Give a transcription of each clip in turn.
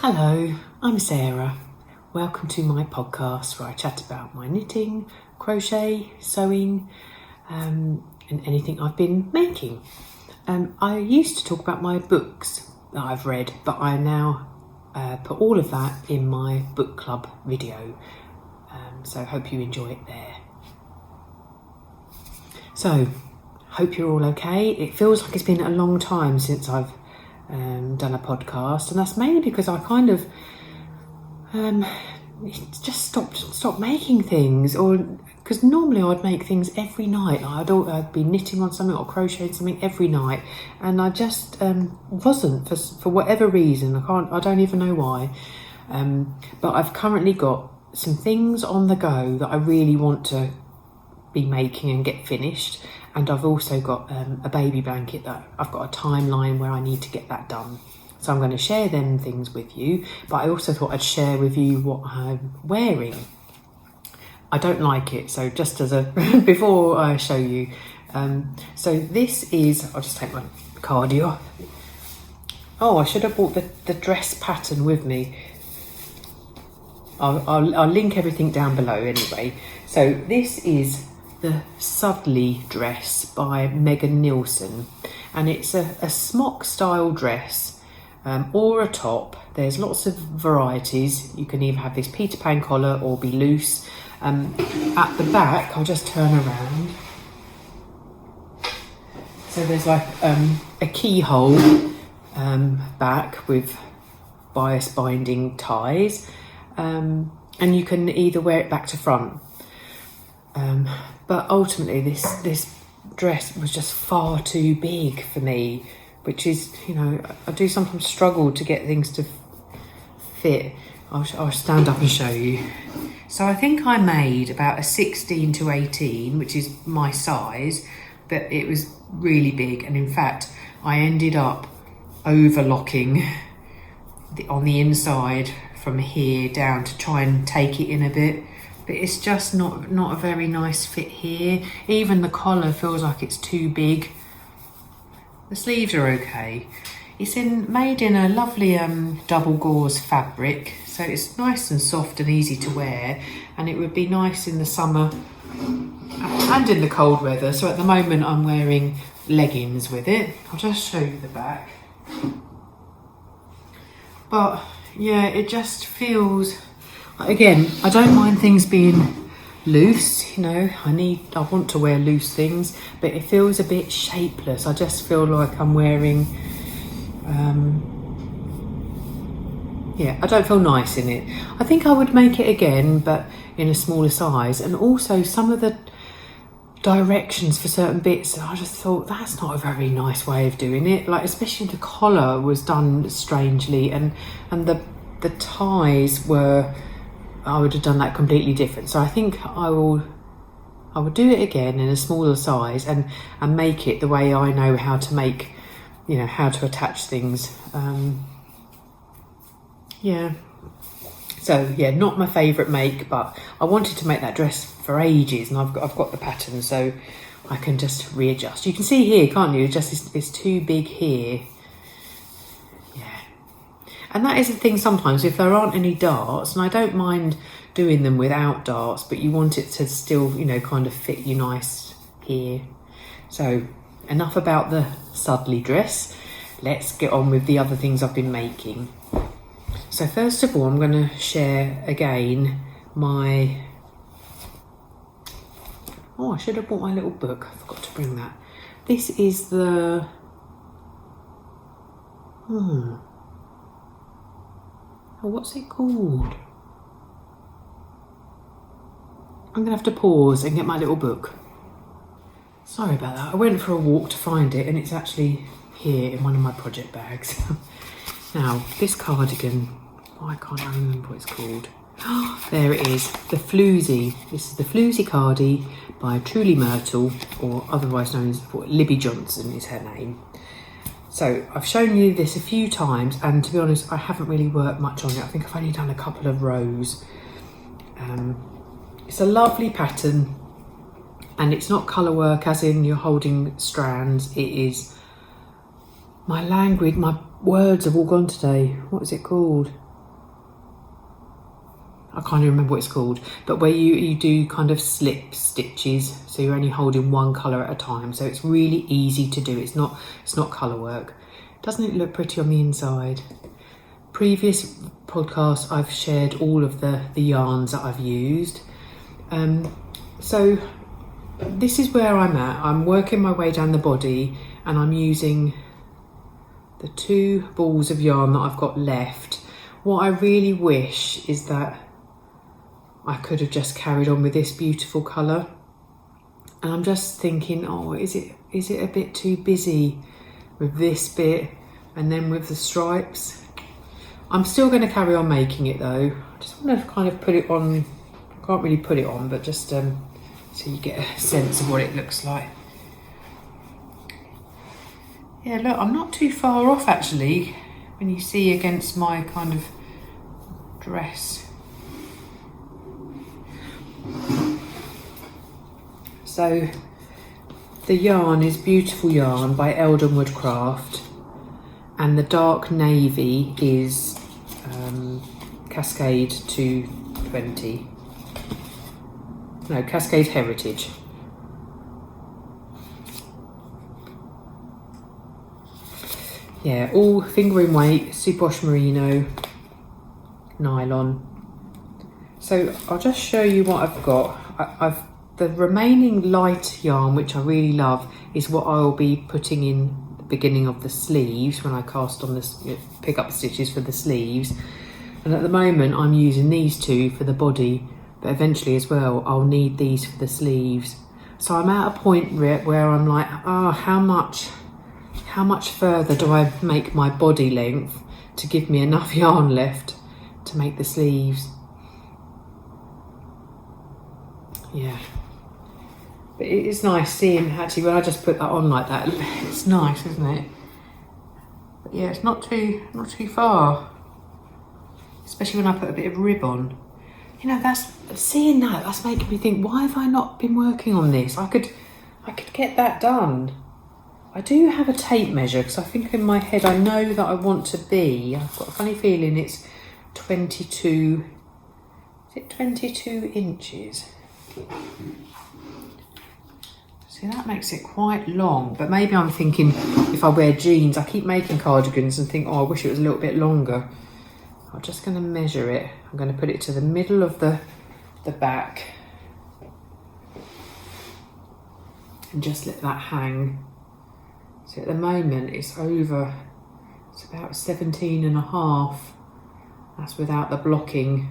Hello, I'm Sarah. Welcome to my podcast where I chat about my knitting, crochet, sewing, and anything I've been making. I used to talk about my books that I've read, but I now put all of that in my book club video. So I hope you enjoy it there. So, hope you're all okay. It feels like it's been a long time since I've done a podcast, and that's mainly because I kind of just stopped making things, or because normally I'd make things every night. I'd be knitting on something or crocheting something every night, and I just wasn't for whatever reason. I don't even know why, but I've currently got some things on the go that I really want to be making and get finished. And I've also got a baby blanket that I've got a timeline where I need to get that done. So I'm going to share them things with you, but I also thought I'd share with you what I'm wearing. I don't like it, so just as a, before I show you. So this is, I'll just take my cardi off. Oh, I should have brought the dress pattern with me. I'll link everything down below anyway. So this is the Sudley Dress by Megan Nielson, and it's a smock style dress or a top. There's lots of varieties. You can either have this Peter Pan collar or be loose. At the back, I'll just turn around. So there's like a keyhole back with bias binding ties, and you can either wear it back to front. But ultimately this dress was just far too big for me, which is, I do sometimes struggle to get things to fit. I'll stand up and show you. So I think I made about a 16 to 18, which is my size, but it was really big. And in fact, I ended up overlocking on the inside from here down to try and take it in a bit. But it's just not a very nice fit here. Even the collar feels like it's too big. The sleeves are okay. It's made in a lovely double gauze fabric, so it's nice and soft and easy to wear, and it would be nice in the summer and in the cold weather. So at the moment I'm wearing leggings with it. I'll just show you the back. But yeah, it just feels, again, I don't mind things being loose, I want to wear loose things, but it feels a bit shapeless. I just feel like I'm wearing, I don't feel nice in it. I think I would make it again, but in a smaller size. And also some of the directions for certain bits, I just thought that's not a very nice way of doing it. Like, especially the collar was done strangely, and the ties were, I would have done that completely different. So I think I would do it again in a smaller size and make it the way I know how to make, how to attach things. So yeah, not my favourite make, but I wanted to make that dress for ages, and I've got the pattern, so I can just readjust. You can see here, can't you? It's too big here. And that is the thing sometimes, if there aren't any darts, and I don't mind doing them without darts, but you want it to still, kind of fit you nice here. So enough about the Sudley dress. Let's get on with the other things I've been making. So first of all, I'm going to share again my... Oh, I should have brought my little book. I forgot to bring that. This is the... Oh, what's it called? I'm going to have to pause and get my little book. Sorry about that. I went for a walk to find it, and it's actually here in one of my project bags. Now, this cardigan, I can't remember what it's called. There it is, the Floozy. This is the Floozy Cardi by Truly Myrtle, or otherwise known as Libby Jonson is her name. So I've shown you this a few times, and to be honest, I haven't really worked much on it. I think I've only done a couple of rows. It's a lovely pattern, and it's not colour work as in you're holding strands. It is, my words have all gone today. What is it called? I can't even remember what it's called, but where you do kind of slip stitches, so you're only holding one colour at a time, so it's really easy to do. It's not colour work. Doesn't it look pretty on the inside? Previous podcasts I've shared all of the yarns that I've used. So this is where I'm at. I'm working my way down the body and I'm using the 2 balls of yarn that I've got left. What I really wish is that I could have just carried on with this beautiful colour. And I'm just thinking, oh, is it a bit too busy with this bit and then with the stripes? I'm still going to carry on making it though. I just want to kind of put it on, I can't really put it on, but just so you get a sense of what it looks like. Yeah, look, I'm not too far off actually when you see against my kind of dress. So the yarn is Beautiful Yarn by Eldenwood Craft, and the dark navy is Cascade 220. No, Cascade Heritage. Yeah, all fingering weight, superwash merino, nylon. So I'll just show you what I've got. The remaining light yarn, which I really love, is what I'll be putting in the beginning of the sleeves when I cast on this, pick up the stitches for the sleeves. And at the moment I'm using these 2 for the body, but eventually as well I'll need these for the sleeves. So I'm at a point where I'm like, how much further do I make my body length to give me enough yarn left to make the sleeves? Yeah. But it is nice seeing, actually, when I just put that on like that, it's nice, isn't it? But yeah, it's not too far. Especially when I put a bit of rib on. You know, that's making me think, why have I not been working on this? I could get that done. I do have a tape measure, because I think in my head I know that I want to be, I've got a funny feeling it's 22, is it 22 inches? See, that makes it quite long, but maybe I'm thinking if I wear jeans, I keep making cardigans and think, oh, I wish it was a little bit longer. I'm just going to measure it. I'm going to put it to the middle of the back and just let that hang. So at the moment it's about 17 and a half. That's without the blocking.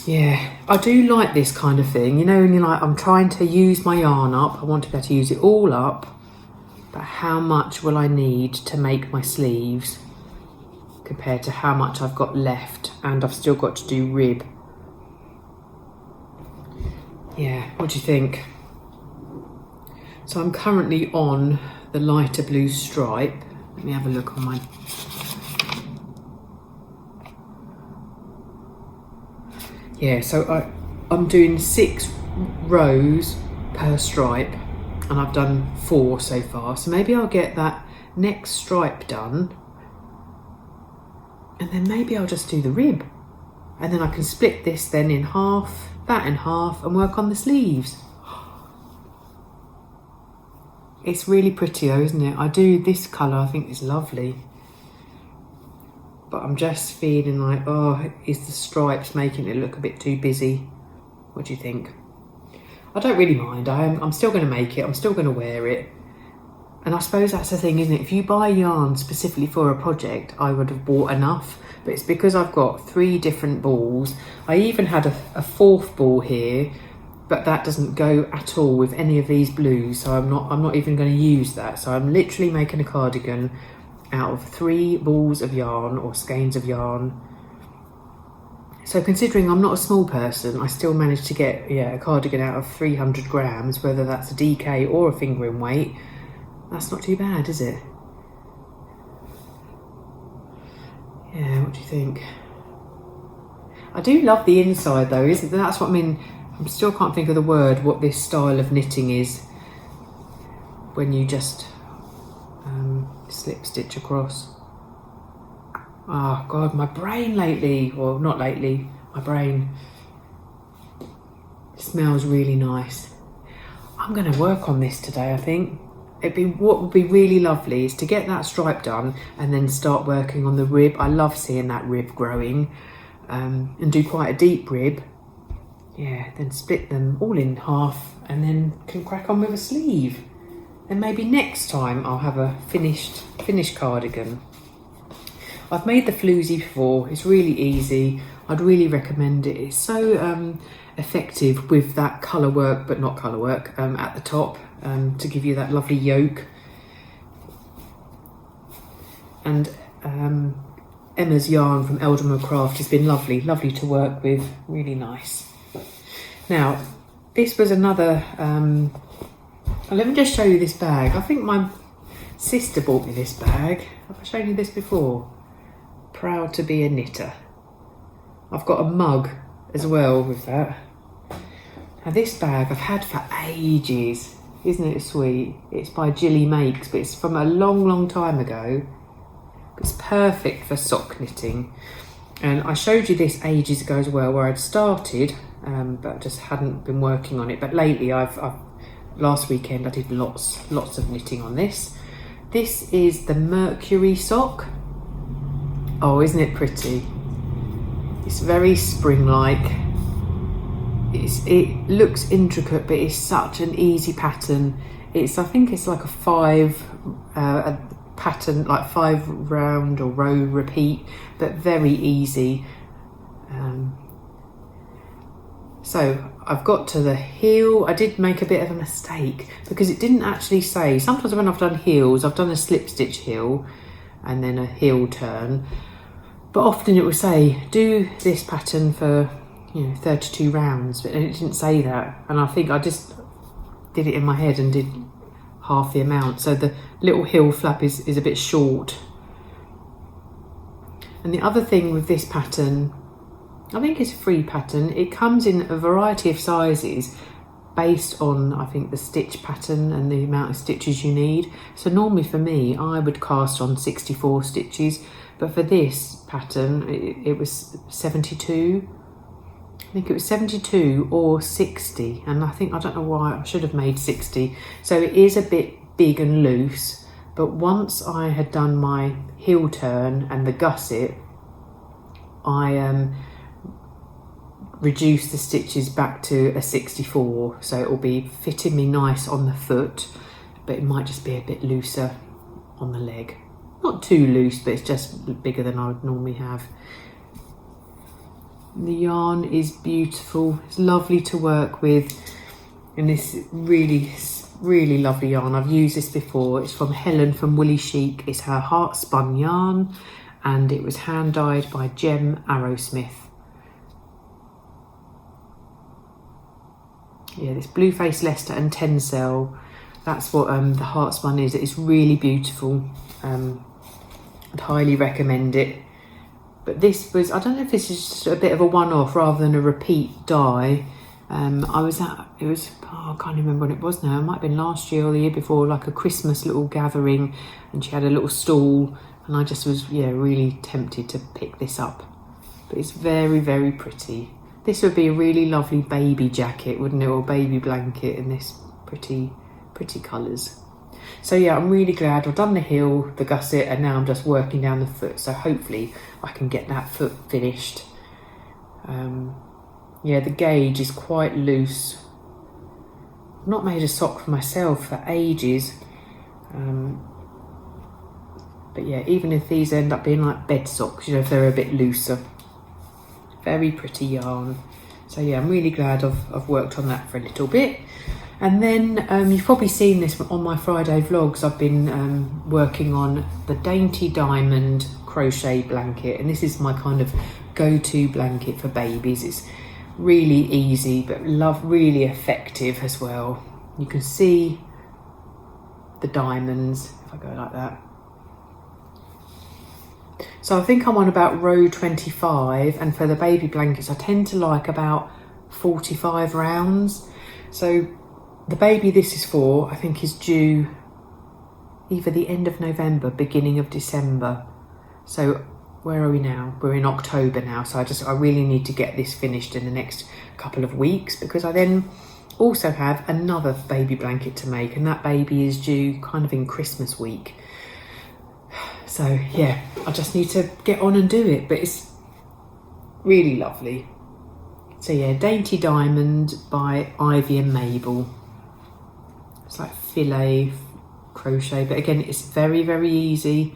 Yeah, I do like this kind of thing, you know, when you're like, I'm trying to use my yarn up, I want to be able to use it all up, but how much will I need to make my sleeves compared to how much I've got left, and I've still got to do rib. Yeah, what do you think? So I'm currently on the lighter blue stripe. Let me have a look on my... Yeah, so I'm doing 6 rows per stripe, and I've done 4 so far. So maybe I'll get that next stripe done, and then maybe I'll just do the rib. And then I can split this then in half, that in half, and work on the sleeves. It's really pretty though, isn't it? I do this colour, I think it's lovely. But I'm just feeling like, oh, is the stripes making it look a bit too busy? What do you think? I don't really mind. I'm still going to make it. I'm still going to wear it. And I suppose that's the thing, isn't it? If you buy yarn specifically for a project, I would have bought enough. But it's because I've got 3 different balls. I even had a 4th ball here, but that doesn't go at all with any of these blues. So I'm not even going to use that. So I'm literally making a cardigan out of 3 balls of yarn or skeins of yarn. So considering I'm not a small person, I still managed to get a cardigan out of 300 grams, whether that's a DK or a fingering weight. That's not too bad, is it? Yeah, what do you think? I do love the inside though, isn't it? That's what I mean. I still can't think of the word, what this style of knitting is. When you just slip stitch across. Oh God, my brain lately, or not lately, my brain smells really nice. I'm going to work on this today, I think. What would be really lovely is to get that stripe done and then start working on the rib. I love seeing that rib growing, and do quite a deep rib. Yeah, then split them all in half and then can crack on with a sleeve. And maybe next time I'll have a finished cardigan. I've made the Floozy before. It's really easy. I'd really recommend it. It's so effective with that colour work, but not colour work, at the top, to give you that lovely yoke. And Emma's yarn from Eldenwood Craft has been lovely to work with, really nice. Now, this was another, let me just show you this bag. I think my sister bought me this bag. Have I shown you this before? Proud to be a knitter. I've got a mug as well with that. Now this bag I've had for ages. Isn't it sweet? It's by Jilly Makes, but it's from a long time ago. It's perfect for sock knitting. And I showed you this ages ago as well, where I'd started, but just hadn't been working on it. But lately, last weekend I did lots of knitting on this. This is the Mercury sock. Oh, isn't it pretty? It's very spring-like. It looks intricate, but it's such an easy pattern. I think it's like a pattern, like 5 round or row repeat, but very easy. So I've got to the heel. I did make a bit of a mistake because it didn't actually say. Sometimes when I've done heels, I've done a slip stitch heel and then a heel turn, but often it will say do this pattern for 32 rounds, and it didn't say that, and I think I just did it in my head and did half the amount, so the little heel flap is a bit short. And the other thing with this pattern, I think it's a free pattern. It comes in a variety of sizes based on, I think, the stitch pattern and the amount of stitches you need. So normally for me, I would cast on 64 stitches, but for this pattern, it was 72. I think it was 72 or 60, and I don't know why I should have made 60. So it is a bit big and loose, but once I had done my heel turn and the gusset, I reduced the stitches back to a 64, so it will be fitting me nice on the foot, but it might just be a bit looser on the leg. Not too loose, but it's just bigger than I would normally have. The yarn is beautiful. It's lovely to work with, and this really lovely yarn. I've used this before. It's from Helen from Woolly Chic. It's her Heartspun yarn, and it was hand dyed by Gem Arrowsmith. Yeah, this Blueface Leicester and Tencel. That's what the Heartspun is. It's really beautiful. I'd highly recommend it. But this was, I don't know if this is just a bit of a one-off rather than a repeat dye. I can't remember when it was now. It might have been last year or the year before, like a Christmas little gathering, and she had a little stall, and I just was, really tempted to pick this up. But it's very pretty. This would be a really lovely baby jacket, wouldn't it, or baby blanket in this pretty colours. So yeah, I'm really glad I've done the heel, the gusset, and now I'm just working down the foot. So hopefully I can get that foot finished. Yeah, the gauge is quite loose. I've not made a sock for myself for ages. But yeah, even if these end up being like bed socks, if they're a bit looser. Very pretty yarn. So yeah, I'm really glad I've worked on that for a little bit. And then you've probably seen this on my Friday vlogs. I've been working on the Dainty Diamond crochet blanket, and this is my kind of go-to blanket for babies. It's really easy, but really effective as well. You can see the diamonds if I go like that. So I think I'm on about row 25, and for the baby blankets I tend to like about 45 rounds. So the baby this is for, I think, is due either the end of November, beginning of December. So where are we now? We're in October now, so I really need to get this finished in the next couple of weeks, because I then also have another baby blanket to make, and that baby is due kind of in Christmas week. So yeah, I just need to get on and do it, but it's really lovely. So yeah, Dainty Diamond by Ivy and Mabel. It's like filet crochet, but again, it's very, very easy.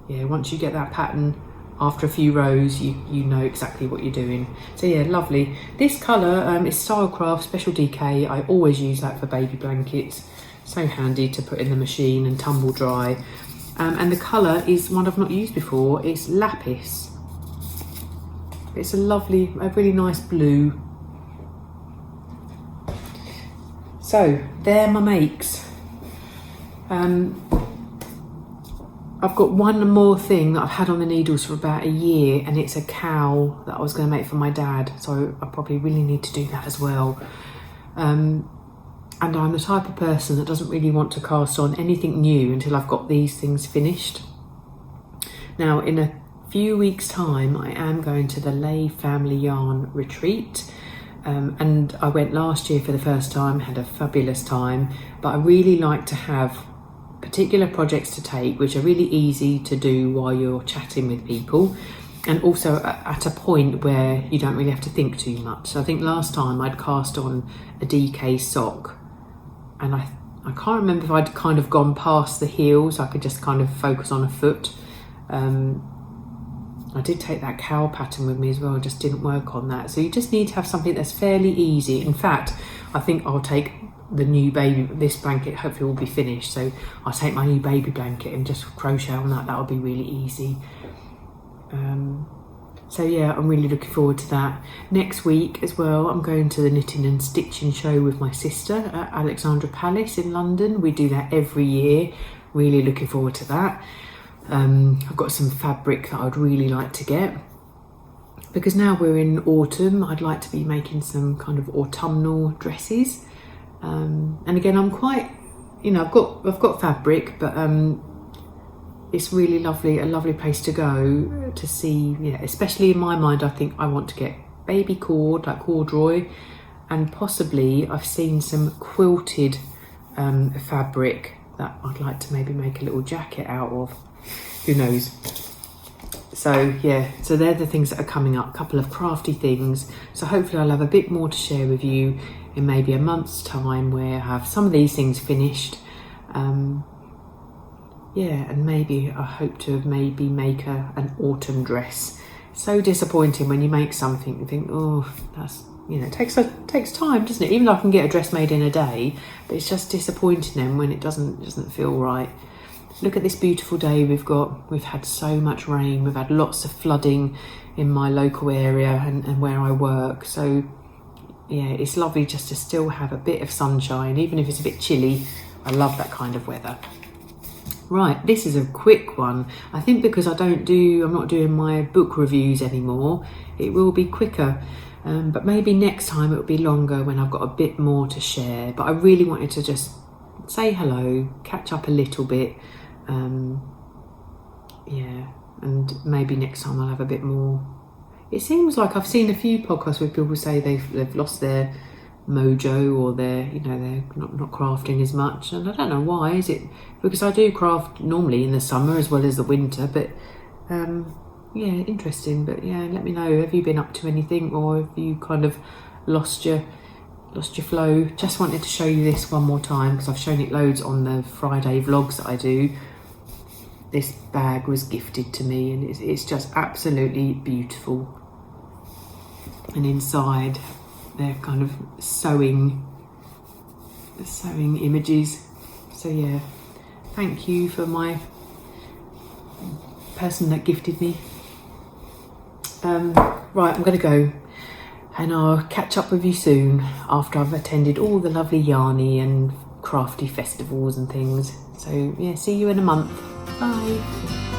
Yeah, once you get that pattern, after a few rows, you know exactly what you're doing. So yeah, lovely. This colour is Stylecraft Special DK. I always use that for baby blankets. So handy to put in the machine and tumble dry. And the colour is one I've not used before. It's Lapis. It's a really nice blue. So they're my makes. I've got one more thing that I've had on the needles for about a year, and it's a cowl that I was going to make for my dad. So I probably really need to do that as well. And I'm the type of person that doesn't really want to cast on anything new until I've got these things finished. Now, in a few weeks' time, I am going to the Slyy Family Yarn Retreat. And I went last year for the first time, had a fabulous time, but I really like to have particular projects to take which are really easy to do while you're chatting with people, and also at a point where you don't really have to think too much. So I think last time I'd cast on a DK sock, and I can't remember if I'd kind of gone past the heel so I could just kind of focus on a foot. I did take that cowl pattern with me as well, just didn't work on that. So you just need to have something that's fairly easy. In fact, I think I'll take the new baby, this blanket hopefully will be finished, so I'll take my new baby blanket and just crochet on that. That'll be really easy. So yeah, I'm really looking forward to that. Next week as well, I'm going to the knitting and stitching show with my sister at Alexandra Palace in London. We do that every year. Really looking forward to that. I've got some fabric that I'd really like to get, because now we're in autumn. I'd like to be making some kind of autumnal dresses. And again, I'm quite, I've got fabric, but it's really lovely, a lovely place to go to see, especially in my mind, I think I want to get baby cord, like corduroy, and possibly I've seen some quilted fabric that I'd like to maybe make a little jacket out of, who knows. So yeah, so they're the things that are coming up, a couple of crafty things. So hopefully I'll have a bit more to share with you in maybe a month's time, where I have some of these things finished. Yeah, and maybe I hope to maybe make an autumn dress. So disappointing when you make something, you think, oh, that's, it takes time, doesn't it? Even though I can get a dress made in a day, but it's just disappointing then when it doesn't feel right. Look at this beautiful day we've got. We've had so much rain. We've had lots of flooding in my local area and where I work. So yeah, it's lovely just to still have a bit of sunshine, even if it's a bit chilly. I love that kind of weather. Right, this is a quick one. I think because I'm not doing my book reviews anymore, it will be quicker. But maybe next time it will be longer when I've got a bit more to share. But I really wanted to just say hello, catch up a little bit. Yeah, and maybe next time I'll have a bit more. It seems like I've seen a few podcasts where people say they've lost their mojo, or they're not crafting as much, and I don't know why. Is it because I do craft normally in the summer as well as the winter? But yeah, interesting. But yeah, let me know, have you been up to anything, or have you kind of lost your flow? Just wanted to show you this one more time because I've shown it loads on the Friday vlogs that I do. This bag was gifted to me, and it's just absolutely beautiful. And inside they're kind of sewing images. So yeah, thank you for my person that gifted me. Right, I'm gonna go, and I'll catch up with you soon after I've attended all the lovely yarny and crafty festivals and things. So yeah, see you in a month. Bye.